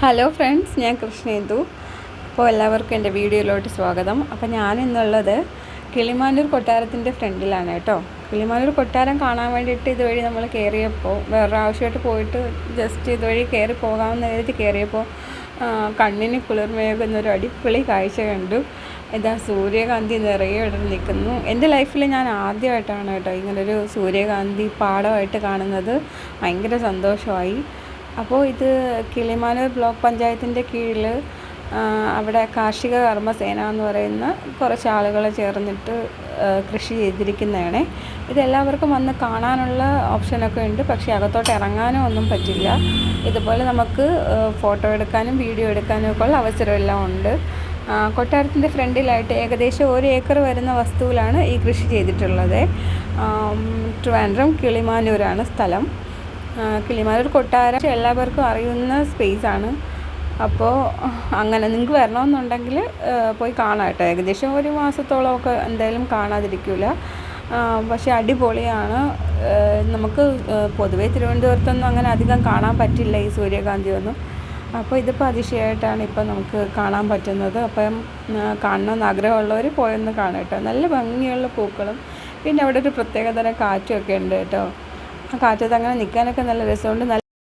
Hello friends, ഞാൻ കൃഷ്ണേന്ദു. അപ്പോൾ എല്ലാവർക്കും എൻ്റെ വീഡിയോയിലോട്ട് സ്വാഗതം. അപ്പോൾ ഞാനിന്നുള്ളത് കിളിമാനൂർ കൊട്ടാരത്തിൻ്റെ ഫ്രണ്ടിലാണ് കേട്ടോ. കിളിമാനൂർ കൊട്ടാരം കാണാൻ വേണ്ടിയിട്ട് ഇതുവഴി നമ്മൾ കയറിയപ്പോൾ, വേറൊരു ആവശ്യമായിട്ട് പോയിട്ട് ജസ്റ്റ് ഇതുവഴി കയറി പോകാമെന്ന് കരുതി കയറിയപ്പോൾ കണ്ണിന് കുളിർമയേകുന്നൊരു അടിപൊളി കാഴ്ച കണ്ടു. ഇതാ സൂര്യകാന്തി നിറയെ ഇവിടെ നിൽക്കുന്നു. എൻ്റെ ലൈഫിൽ ഞാൻ ആദ്യമായിട്ടാണ് കേട്ടോ ഇങ്ങനൊരു സൂര്യകാന്തി പാടമായിട്ട് കാണുന്നത്. ഭയങ്കര സന്തോഷമായി. അപ്പോൾ ഇത് കിളിമാനൂർ ബ്ലോക്ക് പഞ്ചായത്തിൻ്റെ കീഴിൽ അവിടെ കാർഷിക കർമ്മസേന എന്ന് പറയുന്ന കുറച്ച് ആളുകൾ ചേർന്നിട്ട് കൃഷി ചെയ്തിരിക്കുന്നതാണ്. ഇതെല്ലാവർക്കും വന്ന് കാണാനുള്ള ഓപ്ഷനൊക്കെ ഉണ്ട്, പക്ഷേ അകത്തോട്ട് ഇറങ്ങാനോ ഒന്നും പറ്റില്ല. ഇതുപോലെ നമുക്ക് ഫോട്ടോ എടുക്കാനും വീഡിയോ എടുക്കാനും ഒക്കെ ഉള്ള അവസരമെല്ലാം ഉണ്ട്. കൊട്ടാരത്തിൻ്റെ ഫ്രണ്ടിലായിട്ട് ഏകദേശം 1 ഏക്കർ വരുന്ന വസ്തുവിലാണ് ഈ കൃഷി ചെയ്തിട്ടുള്ളത്. ട്രിവാൻഡ്രം കിളിമാനൂരാണ് സ്ഥലം. കിളിമാനൂർ കൊട്ടാരം എല്ലാവർക്കും അറിയുന്ന സ്പേസാണ്. അപ്പോൾ അങ്ങനെ നിങ്ങൾക്ക് വരണമെന്നുണ്ടെങ്കിൽ പോയി കാണാം കേട്ടോ. ഏകദേശം 1 മാസത്തോളമൊക്കെ എന്തായാലും കാണാതിരിക്കില്ല. പക്ഷേ അടിപൊളിയാണ്. നമുക്ക് പൊതുവേ തിരുവനന്തപുരത്തൊന്നും അങ്ങനെ അധികം കാണാൻ പറ്റില്ല ഈ സൂര്യകാന്തി ഒന്നും. അപ്പോൾ ഇതിപ്പോൾ അതിശയമായിട്ടാണ് ഇപ്പോൾ നമുക്ക് കാണാൻ പറ്റുന്നത്. അപ്പം കാണണമെന്ന് ആഗ്രഹമുള്ളവർ പോയൊന്ന് കാണാം കേട്ടോ. നല്ല ഭംഗിയുള്ള പൂക്കളും പിന്നെ അവിടെ ഒരു പ്രത്യേകതരം കാറ്റുമൊക്കെ ഉണ്ട് കേട്ടോ. ആ കാറ്റത്ത് അങ്ങനെ നിൽക്കാനൊക്കെ നല്ല രസമുണ്ട്.